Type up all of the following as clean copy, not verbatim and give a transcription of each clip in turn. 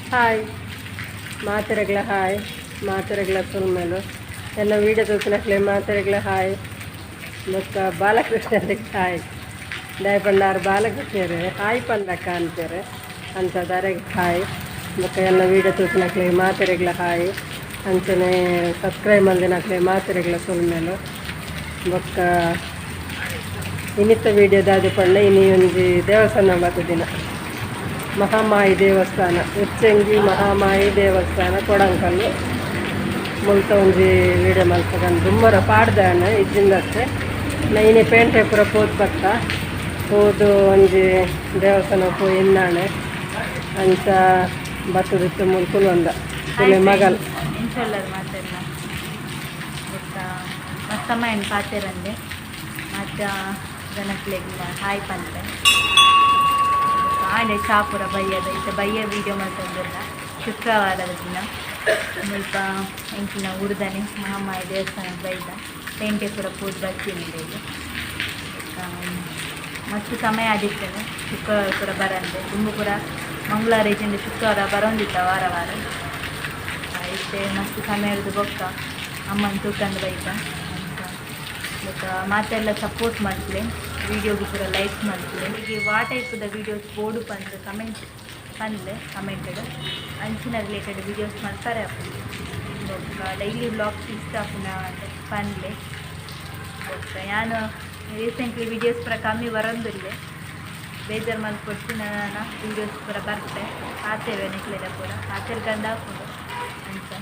Hi ಮಾತೆರೆಗ್ಲ hi ಮಾತೆರೆಗ್ಲ ಸುಲ್ಮೇಲು ಎಲ್ಲ video ತೋರಿಸಿನಕ್ಲೆ ಮಾತೆರೆಗ್ಲ hi ಮತ್ತು ಬಾಲಕೃಷ್ಣರಿಗೆ hi ದಯಪಂಡಾರು ಬಾಲಕೃಷ್ಣರೇ hi ಪಂದಕ್ಕ ಅಂತಾರೆ ಅಂಥದಾರಿಗೆ ಹಾಯ್ ಮತ್ತು ಎಲ್ಲ ವೀಡಿಯೋ ತೋರಿಸಿನಕ್ಲೆ ಮಾತೆರೆಗ್ಲ ಹಾಯ್ ಅಂಚನೆ ಸಬ್ಸ್ಕ್ರೈಬ್ ಮಾಡಿದಿನಕ್ಲೆ ಮಾತೆರೆಗ್ಲ ಸುಲ್ಮೇಲು ಮತ್ತು ಇನ್ನಿತ್ತ ವೀಡಿಯೋ ದಾದಿ ಪಂಡ ಇನ್ನಿ ಒಂಜಿ ದೇವಸ್ಥಾನ ಬರ್ತದಿನ ಮಹಾಮಾಯಿ ದೇವಸ್ಥಾನ ಉಚ್ಚಂಗಿ ಮಹಾಮಾಯಿ ದೇವಸ್ಥಾನ ಕೊಡಂಕಲ್ಲು ಮುಲ್ತ ಒಂಜಿ ವೀಡಿಯೋ ಮಲ್ಪಗಂಡು ದುಮ್ಮರ ಪಾಡ್ದಾನ ಇದ್ದಿಂದಷ್ಟೇ ನೈನೆ ಪೇಂಟೆ ಪೂರ ಪೋದು ಬತ್ತ ಹೋದು ಒಂಜಿ ದೇವಸ್ಥಾನ ಪೋಯಿ ಇನ್ನಾಣೆ ಅಂಚ ಬತ್ತದಿತ್ತು ಮುಲ್ಕುಲು ಒಂದ ಮಗಲ್ ಮತ್ತಮ್ಮ ಏನು ಪಾತೆರಂದೆ ಮತ್ತು ಜನಕ್ಲೆಗಿಲ್ಲ ಹಾಯ್ ಪಂತೆ ಆನೆ ಚಾಪುರ ಬಯ್ಯದ ಇತ್ತ ಬಯ್ಯ ವೀಡಿಯೋ ಮಾಡ್ತಂದಿಲ್ಲ ಶುಕ್ರವಾರದ ದಿನ ಸ್ವಲ್ಪ ಎಂಚಿನ ಉರ್ದನೆ ಮಹಾಮಾಯಿ ದೇವಸ್ಥಾನಕ್ಕೆ ಬೈದ ಪೇಂಟೆ ಪೂರ ಪೂಜೆ ಬರ್ತೀನಿ ಇಲ್ಲಿ ಮಸ್ತ್ ಸಮಯ ಆದಿತ್ತೇನೆ ಶುಕ್ರವಾರ ಪೂರ ಬರಂದೆ ತುಂಬ ಪೂರ ಮಂಗಳವಾರ ಇದ್ದಿಂದ ಶುಕ್ರವಾರ ಬರೋಂದಿತ್ತ ವಾರ ವಾರ ಇಷ್ಟೇ ಮಸ್ತ್ ಸಮಯ ಹಿಡಿದು ಬೊಕ್ಕ ಅಮ್ಮನ ತೂಕಂದು ಬೈತ ಅಂತ ಮತ್ತು ಮಾತೆಲ್ಲ ಸಪೋರ್ಟ್ ಮಾಡ್ತೀವಿ ವೀಡಿಯೋಗೆ ಪೂರ ಲೈಕ್ ಮಾಡ್ತೀವಿ ಹೀಗೆ ವಾ ಟೈಪದ ವೀಡಿಯೋಸ್ ಬೋರ್ಡು ಬಂದು ಕಮೆಂಟ್ ಬಂದೆ ಕಮೆಂಟೆಡ್ ಅಂಚಿನ ರಿಲೇಟೆಡ್ ವೀಡಿಯೋಸ್ ಮಾಡ್ತಾರೆ ಡೈಲಿ ವ್ಲಾಗ್ಸ್ ಇಷ್ಟ ಪಂಡ್ಲೆ ನಾನು ರೀಸೆಂಟ್ಲಿ ವೀಡಿಯೋಸ್ ಪೂರ ಕಮ್ಮಿ ಬರೋದಿಲ್ಲ ಬೇಜಾರು ಮಾಡ್ಕೊಡ್ತೀನಿ ನಾನು ವೀಡಿಯೋಸ್ ಪೂರ ಬರ್ತೆ ಆತೇವೆ ನಿಕ್ಲೆದ ಪೂರ ಆತೇರ್ಗಂಡು ಹಾಕೋದು ಅಂತ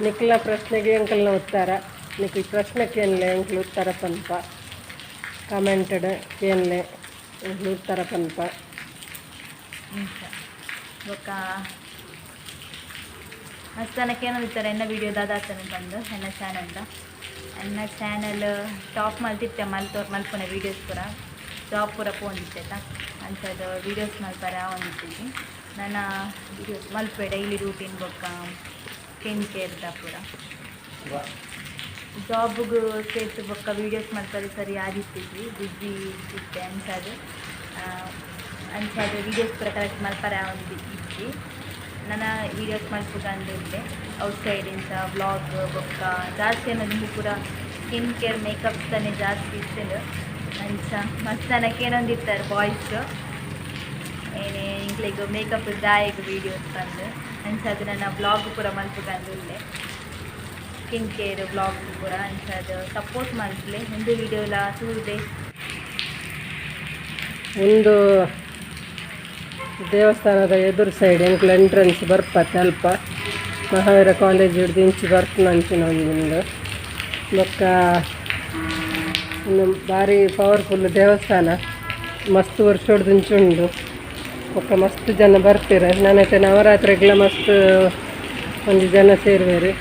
ನಿಕ್ಲ ಪ್ರಶ್ನೆಗೆ ಅಂಕಲ್ನ ಉತ್ತರ ನಿಕ್ಲ ಪ್ರಶ್ನೆಗೆ ಏನ್ಲೆ ಅಂಕಲ್ ಉತ್ತರ ಪಂಪ ಕಮೆಂಟೆಡ್ ಏನ್ಲೆ ಅಂಕಲ್ ಉತ್ತರ ಪಂಪ ఒక ಮಸ್ತನಕ್ಕೆ ಏನಂದಿರ್ತಾರೆ ಎನ್ನ ವೀಡಿಯೋ ದಾದಾತನೆ ಬಂದು ಎನ್ನ ಚಾನಲ್ ಟಾಪ್ ಮಲ್ತಿತ್ತೆ ಮಲ್ಪನೆ ವೀಡಿಯೋಸ್ ಪೂರ ಜಾಬ್ ಪೂರ ಪೋಂದಿತ್ತೈತ ಅಂಥದ್ದು ವೀಡಿಯೋಸ್ ಮಲ್ಪರೆ ಒಂದಿದ್ದೀವಿ ನನ್ನ ವೀಡಿಯೋಸ್ ಮಲ್ಪೆ ಡೈಲಿ ರೂಟೀನ್ ಬೊಕ್ಕ ಸ್ಕಿನ್ ಕೇರ್ದ ಪೂರ ಜಾಬ್ಗೆ ಸೇರ್ತು ಬೊಕ್ಕ ವೀಡಿಯೋಸ್ ಮಲ್ಪರೆ ಸರಿ ಆದಿತ್ತಿದ್ವಿ ಬಿಸಿ ಇತ್ತೆ ಅಂಚದು ವೀಡಿಯೋಸ್ ಪೂರ ಕರೆಕ್ಟ್ ಮಲ್ಪರೆ ಒಂದು ಇತ್ತು ನನ್ನ ವೀಡಿಯೋಸ್ ಮಲ್ಪುಗಂದಿದ್ದೆ ಔಟ್ಸೈಡಿಂದ ವ್ಲಾಗ್ ಬೊಕ್ಕ ಜಾಸ್ತಿ ಅನ್ನೋದು ನಿಮಗೆ ಪೂರ ಸ್ಕಿನ್ ಕೇರ್ ಮೇಕಪ್ಸ್ದನೇ ಜಾಸ್ತಿ ಇತ್ತು ಅಂಚ ಮಸ್ತ್ ನನಗೆ ಏನೊಂದಿರ್ತಾರೆ ಬಾಯ್ಸ್ ಏನೇ ಇಂಕ್ಲಿಗೆ ಮೇಕಪ್ ದಾಯಿಗೆ ವೀಡಿಯೋಸ್ ಬಂದು ಅಂಚದು ನನ್ನ ಬ್ಲಾಗ್ ಪೂರ ಮಲ್ಪುಗಂದಿದ್ದೆ ಸ್ಕಿನ್ ಕೇರ್ ಬ್ಲಾಗ್ ಪೂರ ಅಂಚದು ಸಪೋರ್ಟ್ ಮಲ್ಪಲೆ ಒಂದು ವೀಡಿಯೋಲ ತೂರ್ದೆ ಒಂದು ದೇವಸ್ಥಾನದ ಎದುರು ಸೈಡ್ ಎಂಕ್ಲು ಎಂಟ್ರೆನ್ಸ್ ಬರ್ಪತ್ತೆ ಅಲ್ಪ ಮಹಾವೀರ ಕಾಲೇಜ್ ಹಿಡ್ದು ಇಂಚಿ ಬರ್ತನ ಅಂಚಿನ ಒಂದು ಬೊಕ್ಕ ಇನ್ನು ಭಾರಿ ಪವರ್ಫುಲ್ ದೇವಸ್ಥಾನ ಮಸ್ತ್ ವರ್ಷ ಹಿಡ್ದು ಉಂಡು ಬೊಕ್ಕ ಮಸ್ತ್ ಜನ ಬರ್ತೀರ ನನ್ನತ್ತೆ ನವರಾತ್ರಿಗೆಲ್ಲ ಮಸ್ತ್ ಒಂದು ಜನ ಸೇರುವೇರಿ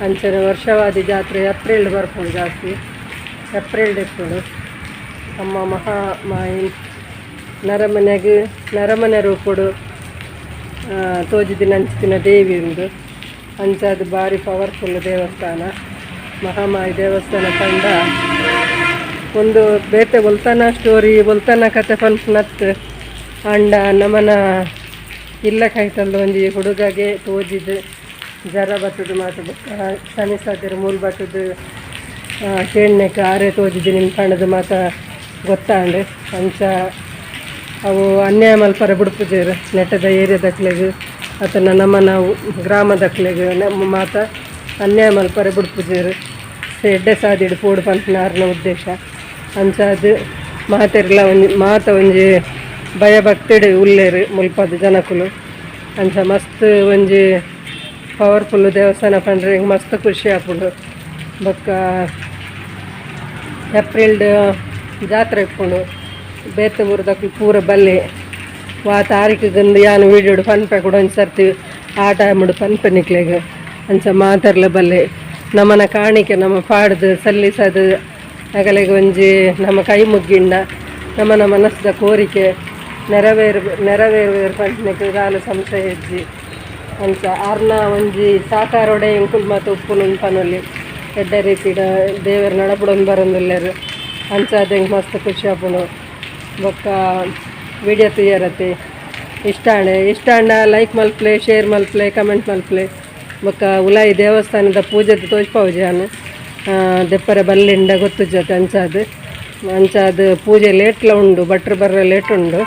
ಅಂಚನೆ ವರ್ಷವಾದಿ ಜಾತ್ರೆ ಏಪ್ರಿಲ್ ಬರ್ಬೋದು ಜಾಸ್ತಿ ಏಪ್ರಿಲ್ ಇರ್ಬೋದು ಅಮ್ಮ ಮಹಾಮಾಯಿ ನರಮನೆ ರೂಪಡು ತೋಜಿದಿನ ಅಂಚಿನ ದೇವಿ ಉಂಡು ಅಂಚದು ಭಾರಿ ಪವರ್ಫುಲ್ ದೇವಸ್ಥಾನ ಮಹಾಮಾಯಿ ದೇವಸ್ಥಾನ ಕಂಡ ಒಂದು ಬೇತೆ ಬೊಲ್ತನ ಸ್ಟೋರಿ ಬೊಲ್ತನ ಕತೆ ಪನ್ಪುನತ್ ಅಂಡ ನಮನ ಇಲ್ಲ ಕೈತಲ್ದು ಒಂಜಿ ಹುಡುಗಗೆ ತೋಜಿದು ಜರ ಬತ್ತದು ಮಾತು ಶನಿ ಸಾತಿರು ಮೂಲ್ ಬತ್ತದು ಕೇಳ್ನೆಕ್ ಆರೆ ತೋಜಿದ್ದು ನಿಂತ್ಕೊಂಡದು ಮಾತ ಗೊತ್ತಾಂಡು ಅಂಚ ಅವು ಅನ್ಯಾಯ ಮಲ್ಪರೆ ಬಿಡ್ಪುಜೇರು ನೆಟ್ಟದ ಏರಿಯಾದಕ್ಲೆಗ್ ಅಥವಾ ನಮ್ಮನ ಗ್ರಾಮದಕ್ಲೆಗ್ ನಮ್ಮ ಮಾತ ಅನ್ಯಾಯ ಮಲ್ಪರೆ ಬಿಡ್ಪುಜೇರು ಎಡ್ಡೆ ಸಾದಿಡು ಪೋಡು ಪಂಪನಾರ್ನ ಉದ್ದೇಶ ಅಂಚ ಅದು ಮಾತೆರ್ಲ ಮಾತ ಒಂಜಿ ಭಯಭಕ್ತಿಡು ಉಲ್ಲೇರು ಮುಲ್ಪದ ಜನಕುಲು ಅಂಚ ಮಸ್ತ್ ಒಂಜಿ ಪವರ್ಫುಲ್ ದೇವಸ್ಥಾನ ಪಂಡ್ರೆ ಹಿಂಗೆ ಮಸ್ತ್ ಖುಷಿ ಆಪುಂಡು ಬೊಕ್ಕ ಏಪ್ರಿಲ್ ಜಾತ್ರೆ ಇಟ್ಕೊಂಡು ಬೇತೆ ಊರದಕ್ಕೆ ಪೂರ ಬಲ್ಲೆ ವಾ ತಾರೀಕಿಗಂದು ಯಾನು ವೀಡಿಯೋಡು ಪನ್ಪೆ ಕೂಡ ಒಂದು ಸರ್ತಿ ಆಟ ಆಡ್ಬಿಡು ಪನ್ಪೆ ನಿಕ್ಲೆಗೆ ಅಂಚ ಮಾತಾಡ್ಲ ಬಲ್ಲೆ ನಮ್ಮನ ಕಾಣಿಕೆ ನಮ್ಮ ಪಾಡ್ದು ಸಲ್ಲಿಸೋದು ಅಗಲಿಗೆ ಒಂಜಿ ನಮ್ಮ ಕೈ ಮುಗ್ಗಿಂಡ ನಮ್ಮನ ಮನಸ್ಸದ ಕೋರಿಕೆ ನೆರವೇರು ಪಂಚನಿಗೆ ಕಾಲು ಸಂಶಯ ಹೆಜ್ಜಿ ಅಂಚ ಆರ್ನ ಒಂಜಿ ಸಾಕಾರೊಡೆ ಎಂಕುಲ್ ಮತ್ತು ಉಪ್ಪುನ ಪನೊಲಿ ಎಡ್ಡ ರೀತಿಡ ದೇವರ ನಡಪುಡೊಂದು ಬರೋದಿಲ್ಲರು ಅಂಚ ಅದಂಗೆ ಮಸ್ತ್ ಖುಷಿ ಆಪುನು ಬೊಕ್ಕ ವಿಡಿಯೋ ತುಯ್ಯರತ್ತೆ ಇಷ್ಟ ಅಂಡ ಲೈಕ್ ಮಲ್ಪ್ಲೆ ಶೇರ್ ಮಲ್ಪ್ಲೆ ಕಮೆಂಟ್ ಮಲ್ಪ್ಲೆ ಬೊಕ್ಕ ಉಲಾಯಿ ದೇವಸ್ಥಾನದ ಪೂಜೆದು ತೋಜ್ಪಾವುಜಿ ನಾನು ದೆಪ್ಪರೆ ಬಲ್ಲಿಂಡ ಗೊತ್ತು ಜೊತೆ ಅಂಚಾದ ಪೂಜೆ ಲೇಟ್ಲ ಉಂಡು ಭಟ್ರು ಬರ್ರ ಲೇಟ್ ಉಂಡು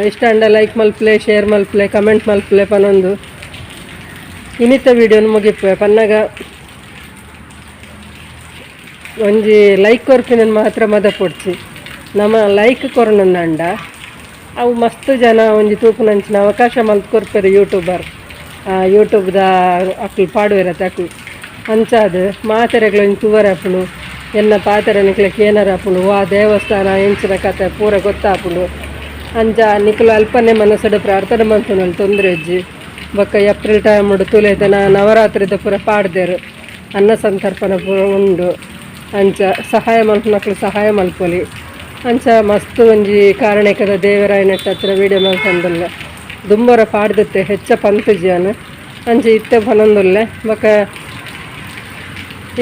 ಇಷ್ಟ ಅಂಡ ಲೈಕ್ ಮಲ್ಪ್ಲೆ ಶೇರ್ ಮಲ್ಪ್ಲೆ ಕಮೆಂಟ್ ಮಲ್ಪ್ಲೆ ಪನೊಂದು ಇನ್ನಿತ ವೀಡಿಯೋನ ಮುಗಿಪ್ಪೆ ಪನ್ನಗ ಒಂಜಿ ಲೈಕ್ ಕೊರ್ಪಿನ ಮಾತ್ರ ಮದ ಪೊಡ್ಚಿ ನಮ್ಮ ಲೈಕ್ ಕೊರನಂದ ಅವು ಮಸ್ತ್ ಜನ ಒಂಜಿ ತೂಪುನಂಚಿನ ಅವಕಾಶ ಮಲ್ತ್ ಕೊರ್ಪೆರು ಯೂಟ್ಯೂಬ್ದ ಅಕ್ಲು ಪಾಡುವೆರತ್ತೆ ಅಕ್ಲು ಅಂಚಾದ ಮಾತೆರೆಗಳು ಒಂಜಿ ತೂವರಾಪುಂಡು ಎನ್ನ ಪಾತೆರೆ ನಿಕ್ಲೆಕ್ ಏನಾರಾಪುಂಡು ವಾ ದೇವಸ್ಥಾನ ಎಂಚಿನ ಕತೆ ಪೂರ ಗೊತ್ತಾಪುಂಡು ಅಂಚ ನಿಕ್ಲು ಅಲ್ಪನೆ ಮನಸ್ಸಡು ಪ್ರಾರ್ಥನೆ ಮಂತುನಲ್ಲಿ ತೊಂದರೆ ಇಜ್ಜಿ ಬೊಕ್ಕ ಏಪ್ರಿಲ್ ಟೈಮ್ ತುಲೇತನ ನವರಾತ್ರಿದ ಪೂರ ಪಾಡ್ದೇರು ಅನ್ನ ಸಂತರ್ಪಣೆ ಪೂರ ಉಂಡು ಅಂಚ ಸಹಾಯ ಮಲ್ಪನಕ್ಲು ಸಹಾಯ ಮಲ್ಪೊಲಿ ಅಂಚ ಮಸ್ತ್ ಒಂಜಿ ಕಾರಣಕ್ಕದ ದೇವರಾಯನಟ್ಟ ಹತ್ರ ವೀಡಿಯೋ ಮಲ್ತಂದುಲ್ಲೆ ದುಂಬರ ಪಾಡ್ದತ್ತೆ ಹೆಚ್ಚ ಪಂತುಜಿಯನು ಅಂಚ ಇತ್ತೆ ಪನೊಂದುಲ್ಲೆ ಬೊಕ್ಕ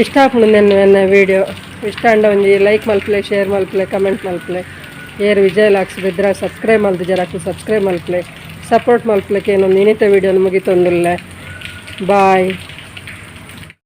ಇಷ್ಟ ಆಪುಂಡು ನನ್ನ ವೀಡಿಯೋ ಇಷ್ಟ ಅಂಡ ಒಂಜಿ ಲೈಕ್ ಮಲ್ಪ್ಲೆ ಶೇರ್ ಮಲ್ಪ್ಲೆ ಕಮೆಂಟ್ ಮಲ್ಪ್ಲೆ ಏರು ವಿಜಯ LOX Bedra subscribe ಮಲ್ದು ಜರಾಕು subscribe ಮಲ್ಪ್ಲೆ support ಮಲ್ಪ್ಲೆಕ್ಕೆ ಇನ್ನೊಂದು ಇನ್ನಿತ ವೀಡಿಯೋನ ಮುಗಿತೊಂದುಲ್ಲೆ ಬಾಯ್.